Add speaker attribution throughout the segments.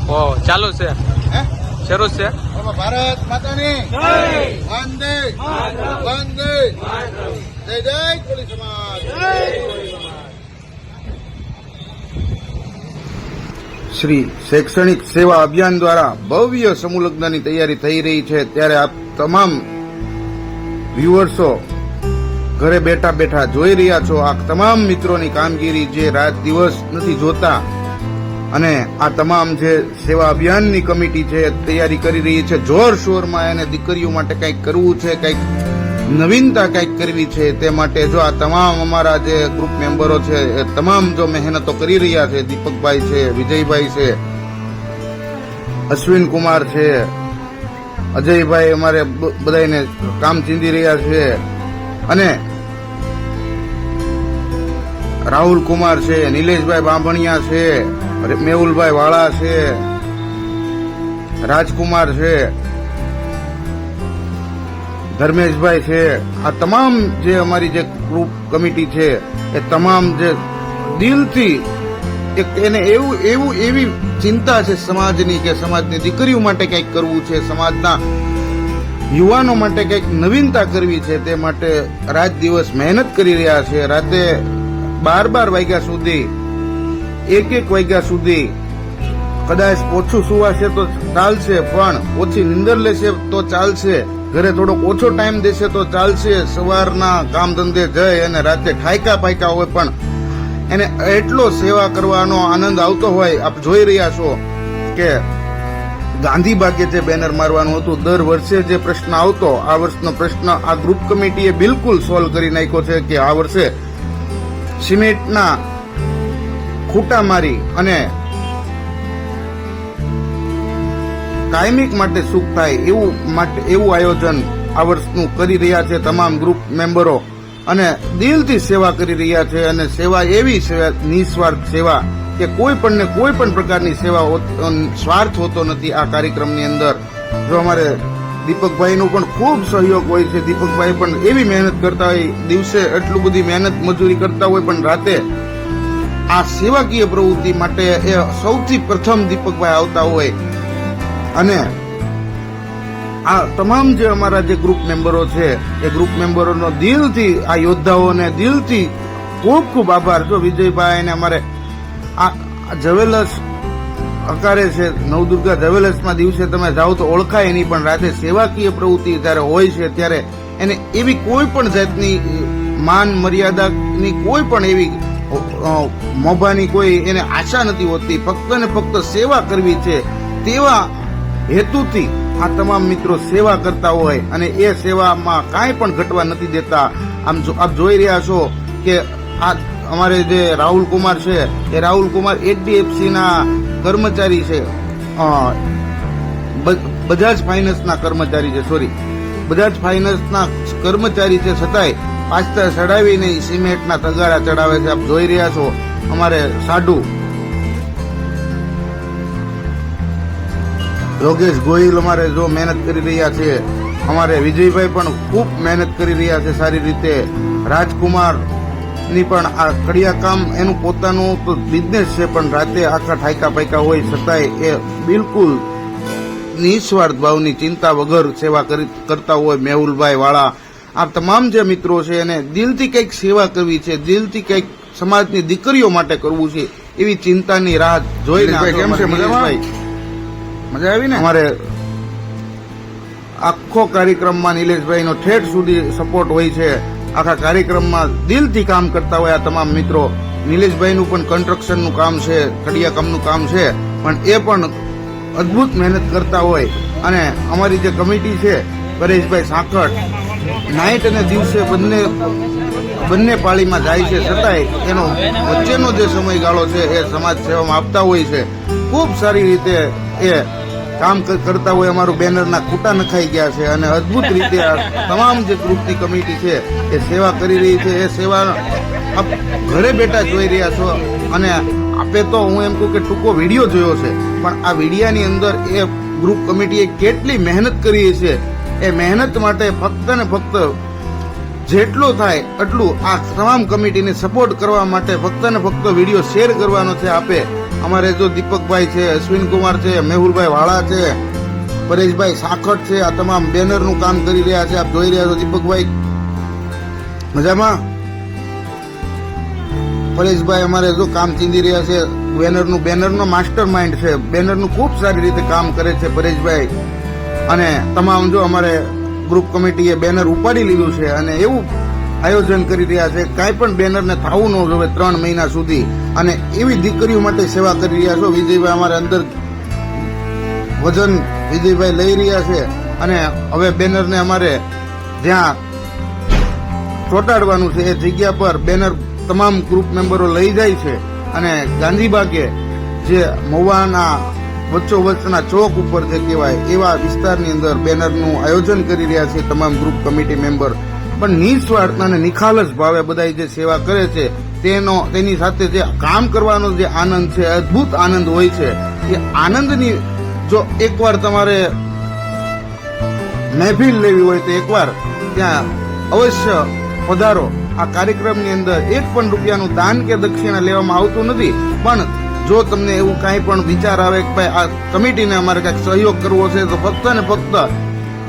Speaker 1: ઓ ચાલુ છે શરૂ છે
Speaker 2: ભારત માતાની વંદે વંદે જય જય કોળી સમાજ. શ્રી શૈક્ષણિક સેવા અભિયાન દ્વારા ભવ્ય સમૂહ લગ્નની તૈયારી થઈ રહી છે ત્યારે આપ તમામ વ્યુઅર્સો ઘરે બેઠા બેઠા જોઈ રહ્યા છો આ તમામ મિત્રોની કામગીરી જે રાત દિવસ નથી જોતા અને આ તમામ જે સેવા અભિયાનની કમિટી છે તૈયારી કરી રહી છે જોરશોરમાં એને દીકરીઓ માટે કંઈક કરવું છે, કંઈક નવીનતા કંઈક કરવી છે તે માટે જો આ તમામ અમારા જે ગ્રુપ મેમ્બરો છે એ તમામ જો મહેનતો કરી રહ્યા છે. દીપકભાઈ છે, વિજયભાઈ છે, અશ્વિન કુમાર છે, અજયભાઈ અમારે બધાને કામ ચીંધી રહ્યા છે અને રાહુલ કુમાર છે, નિલેશભાઈ બાંભણિયા છે, મેહુલભાઈ વાળા છે, રાજકુમાર છે, ધર્મેશભાઈ છે. આ તમામ જે અમારી જે ગ્રુપ કમિટી છે એ તમામ જે દિલથી એને એવી ચિંતા છે સમાજની કે સમાજની દીકરીઓ માટે કંઈક કરવું છે, સમાજના યુવાનો માટે કંઈક નવીનતા કરવી છે તે માટે રાત દિવસ મહેનત કરી રહ્યા છે. રાતે 12 વાગ્યા સુધી 1 વાગ્યા સુધી કદાચ ઓછું સુવાશે તો ચાલશે, પણ ઓછી નીંદર લેશે તો ચાલશે, ઘરે થોડોક ઓછો ટાઈમ દેશે તો ચાલશે. સવારના કામ ધંધે જઈ અને રાતે ઠાયકા પાયકા હોય પણ એને એટલો સેવા કરવાનો આનંદ આવતો હોય. આપ જોઈ રહ્યા છો કે ગાંધી બાગે જે બેનર મારવાનું હતું દર વર્ષે જે પ્રશ્ન આવતો, આ વર્ષનો પ્રશ્ન આ ગ્રુપ કમિટીએ બિલકુલ સોલ્વ કરી નાખ્યો છે કે આ વર્ષે સિમેન્ટના ખૂટા મારી અને કાયમિક માટે સુખ થાય એવું આયોજન આ વર્ષનું કરી રહ્યા છે તમામ ગ્રુપ મેમ્બરો અને દિલથી સેવા કરી રહ્યા છે. અને સેવા એવી સેવા, નિસ્વાર્થ સેવા કે કોઈ પણ પ્રકારની સેવા સ્વાર્થ હોતો નથી આ કાર્યક્રમની અંદર. જો અમારે દીપકભાઈનું પણ ખૂબ સહયોગ હોય છે. દીપકભાઈ પણ એવી મહેનત કરતા હોય, દિવસે એટલું બધી મહેનત મજૂરી કરતા હોય પણ રાતે આ સેવાકીય પ્રવૃત્તિ માટે એ સૌથી પ્રથમ દીપકભાઈ આવતા હોય. અને આ તમામ જે અમારા જે ગ્રુપ મેમ્બરો છે એ ગ્રુપ મેમ્બરોનો દિલથી આ યોદ્ધાઓને દિલથી ખૂબ ખૂબ આભાર. જો વિજયભાઈ ને અમારે આ જવેલર્સ અકારે છે, નવદુર્ગા જવેલર્સમાં દિવસે તમે જાઓ તો ઓળખાય નહીં, પણ રાતે સેવાકીય પ્રવૃત્તિ જ્યારે હોય છે ત્યારે એને એવી કોઈ પણ જાતની માન મર્યાદાની કોઈ પણ એવી મોભાની કોઈ એને આશા નથી હોતી. ફક્ત ને ફક્ત સેવા કરવી છે તેવા હેતુથી આ તમામ મિત્રો સેવા કરતા હોય અને એ સેવામાં કાંઈ પણ ઘટવા નથી દેતા. આપ જોઈ રહ્યા છો કે આ અમારે જે રાહુલ કુમાર છે એ રાહુલ કુમાર HDFC ના કર્મચારી છે, બજાજ ફાઇનાન્સના કર્મચારી છે, બજાજ ફાઇનાન્સના કર્મચારી છે, છતાંય પાછળ ચડાવીને સિમેન્ટના તગારા ચડાવે છે. આપ જોઈ રહ્યા છો અમારે સાડુ યોગેશ ગોહિલ અમારે જો મહેનત કરી રહ્યા છે, અમારે વિજયભાઈ પણ ખૂબ મહેનત કરી રહ્યા છે સારી રીતે. રાજકુમાર ની પણ આ કડિયા કામ એનું પોતાનું તો બિઝનેસ છે, પણ રાતે આખા ઠાયકા પાયકા હોય છતાંય એ બિલકુલ નિસ્વાર્થ ભાવની ચિંતા વગર સેવા કરતા હોય. મેહુલભાઈ વાળા, આ તમામ જે મિત્રો છે એને દિલથી કંઈક સેવા કરવી છે, દિલથી કંઈક સમાજની દીકરીઓ માટે કરવું છે એવી ચિંતાની રાહ જોઈને કેમ છે મજા આવી ને. અમારે આખો કાર્યક્રમમાં નિલેશભાઈનો ઠેઠ સુધી સપોર્ટ હોય છે. આખા કાર્યક્રમમાં દિલથી કામ કરતા હોય આ તમામ મિત્રો. નિલેશભાઈનું પણ કન્સ્ટ્રક્શનનું કામ છે, કડિયા કામનું કામ છે, પણ એ પણ અદભુત મહેનત કરતા હોય. અને અમારી જે કમિટી છે પરેશભાઈ સાંકળ નાઇટ અને દિવસે બંને પાળીમાં જાય છે, છતાંય એનો વચ્ચેનો જે સમયગાળો છે એ સમાજ સેવામાં આપતા હોય છે. ખૂબ સારી રીતે એ કામ કરતા હોય. અમારું બેનરના ખૂટા નખાઈ ગયા છે અને અદભુત રીતે આ તમામ જે ગ્રુપની કમિટી છે એ સેવા કરી રહી છે. એ સેવા આપ ઘરે બેઠા જોઈ રહ્યા છો. અને આપે તો હું એમ કહું કે ટૂંકો વિડીયો જોયો છે, પણ આ વિડીયાની અંદર એ ગ્રુપ કમિટીએ કેટલી મહેનત કરી છે. એ મહેનત માટે ફક્ત ને ફક્ત જેટલું થાય એટલું આ તમામ કમિટીને સપોર્ટ કરવા માટે ફક્ત ને ફક્ત વિડીયો શેર કરવાનો છે આપે. અમારે જો દીપકભાઈ છે, અશ્વિનકુમાર છે, મેહુલભાઈ વાળા છે, પરેશભાઈ સાખટ છે, આ તમામ બેનરનું કામ કરી રહ્યા છે. આપ જોઈ રહ્યા છો દીપકભાઈ મજામાં. પરેશભાઈ અમારે જો કામ ચીંધી રહ્યા છે. બેનરનો માસ્ટર માઇન્ડ છે. બેનરનું ખૂબ સારી રીતે કામ કરે છે પરેશભાઈ. અને તમામ જો અમારે ગ્રુપ કમિટીએ બેનર ઉપાડી લીધું છે અને એવું આયોજન કરી રહ્યા છે કાંઈ પણ બેનરને થવું ન જોવે 3 મહિના સુધી. અને એવી દીકરીઓ માટે સેવા કરી રહ્યા છો. વિજયભાઈ અમારે અંદર વજન વિજયભાઈ લઈ રહ્યા છે અને હવે બેનરને અમારે જ્યાં ચોંટાડવાનું છે એ જગ્યા પર બેનર તમામ ગ્રુપ મેમ્બરો લઈ જાય છે અને ગાંધીબાગે જે મહુવાના વચ્ચોવચ્ચના ચોક ઉપર જે કહેવાય એવા વિસ્તારની અંદર બેનરનું આયોજન કરી રહ્યા છે તમામ ગ્રુપ કમિટી મેમ્બર. પણ નિસ્વાર્થ અને નિખાલસ ભાવે બધા જે સેવા કરે છે તેની સાથે જે કામ કરવાનો જે આનંદ છે, અદ્ભુત આનંદ હોય છે. એ આનંદની જો એકવાર તમારે મહેફિલ લેવી હોય તો એકવાર ત્યાં અવશ્ય પધારો. આ કાર્યક્રમની અંદર 1 પણ રૂપિયાનું દાન કે દક્ષિણા લેવામાં આવતું નથી. પણ જો તમને એવું કાંઈ પણ વિચાર આવે કે ભાઈ આ કમિટીને અમારે કંઈક સહયોગ કરવો છે તો ફક્ત ને ફક્ત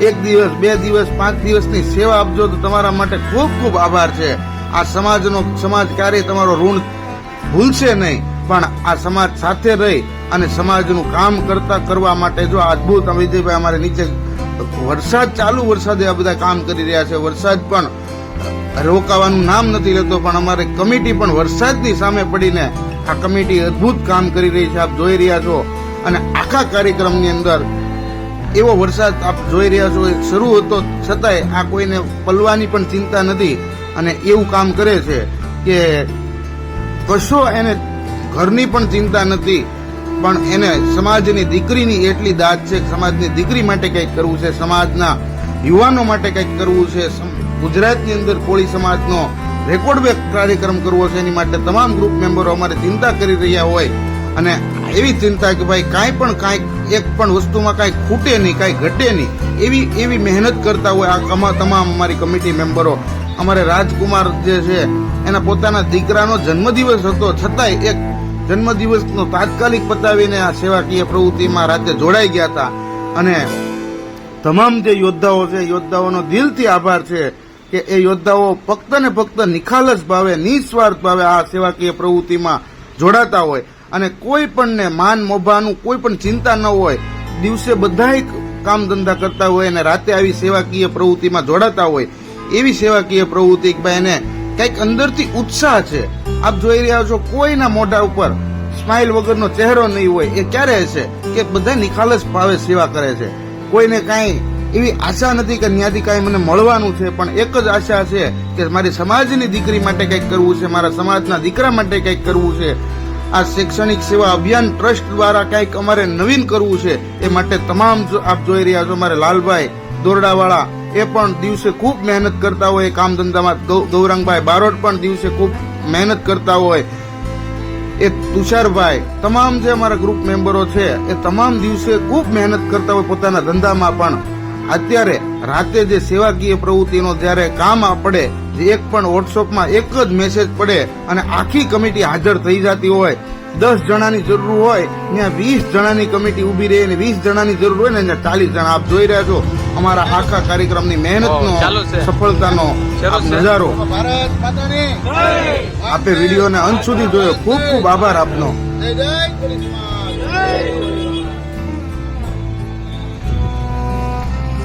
Speaker 2: 1 દિવસ, 2 દિવસ, 5 દિવસની સેવા આપજો તો તમારા માટે ખૂબ ખૂબ આભાર છે. આ સમાજ ક્યારેય તમારો ઋણ ભૂલશે નહીં. પણ આ સમાજ સાથે રહી અને સમાજનું કામ કરવા માટે જો આ અદભુત વિજયભાઈ અમારે નીચે ચાલુ વરસાદે આ બધા કામ કરી રહ્યા છે. વરસાદ પણ રોકાવાનું નામ નથી લેતો. પણ અમારે કમિટી પણ વરસાદની સામે પડીને આ કમિટી અદભુત કામ કરી રહી છે. આપ જોઈ રહ્યા છો. અને આખા કાર્યક્રમની અંદર એવો વરસાદ આપ જોઈ રહ્યા છો શરૂ હતો છતાંય આ કોઈને પલવાની પણ ચિંતા નથી. અને એવું કામ કરે છે કે કશો એને ઘરની પણ ચિંતા નથી. પણ એને સમાજની દીકરીની એટલી દાદ છે. સમાજની દીકરી માટે કંઈક કરવું છે, સમાજના યુવાનો માટે કંઈક કરવું છે, ગુજરાતની અંદર કોળી સમાજનો રેકોર્ડ બ્રેક કાર્યક્રમ કરવો છે. એની માટે તમામ ગ્રુપ મેમ્બરો અમારે ચિંતા કરી રહ્યા હોય અને એવી ચિંતા કે ભાઈ કાંઈક એક પણ વસ્તુમાં કાંઈ ખૂટે નહીં, કાંઈ ઘટે નહીં એવી મહેનત કરતા હોય આ તમામ અમારી કમિટી મેમ્બરો. અમારે રાજકુમાર જે છે એના પોતાના દીકરાનો જન્મદિવસ હતો છતાંય એક જન્મદિવસનો તાત્કાલિક પતાવીને આ સેવાકીય પ્રવૃત્તિમાં રાતે જોડાઈ ગયા હતા. અને તમામ જે યોદ્ધાઓ છે યોદ્ધાઓનો દિલથી આભાર છે કે એ યોદ્ધાઓ ફક્ત ને ફક્ત નિખાલસ ભાવે, નિસ્વાર્થ ભાવે આ સેવાકીય પ્રવૃત્તિમાં જોડાતા હોય અને કોઈ પણને માન મોભાનું કોઈ પણ ચિંતા ન હોય. દિવસે બધાય કામ ધંધા કરતા હોય અને રાતે આવી સેવાકીય પ્રવૃત્તિમાં જોડાતા હોય. એવી સેવાકીય પ્રવૃત્તિ કે ભાઈ એને કંઈક અંદરથી ઉત્સાહ છે. આપ જોઈ રહ્યા છો કોઈના મોઢા ઉપર સ્માઇલ વગરનો ચહેરો નહીં હોય. એ ક્યારે હશે કે બધા નિખાલસ ભાવે સેવા કરે છે. કોઈને કાંઈ એવી આશા નથી કે ત્યાંથી કાંઈ મને મળવાનું છે. પણ એક જ આશા છે કે મારી સમાજની દીકરી માટે કંઈક કરવું છે, મારા સમાજના દીકરા માટે કંઈક કરવું છે. આ શૈક્ષણિક સેવા અભિયાન ટ્રસ્ટ દ્વારા કંઈક અમારે નવીન કરવું છે. એ માટે તમામ આપ જોઈ રહ્યા છો મારે લાલભાઈ દોરડાવાળા એ પણ દિવસે ખૂબ મહેનત કરતા હોય કામ ધંધામાં. ગૌરંગભાઈ બારોટ પણ દિવસે ખૂબ મહેનત કરતા હોય. એ તુષારભાઈ તમામ જે અમારા ગ્રુપ મેમ્બરો છે એ તમામ દિવસે ખૂબ મહેનત કરતા હોય પોતાના ધંધામાં. પણ અત્યારે રાતે જે સેવાકીય પ્રવૃત્તિનો જ્યારે કામ પડે, જે એક પણ વોટ્સઅપમાં એક જ મેસેજ પડે અને આખી કમિટી હાજર થઈ જતી હોય. 10 જણાની જરૂર હોય ત્યાં 20 જણાની કમિટી ઉભી રહી અને 20 જણાની જરૂર હોય ને ત્યાં 40 જણા. આપ જોઈ રહ્યા છો અમારા આખા કાર્યક્રમની મહેનતનો સફળતાનો નજારો. આપે વિડીયોને અંત સુધી જોયો. ખૂબ ખૂબ આભાર આપનો.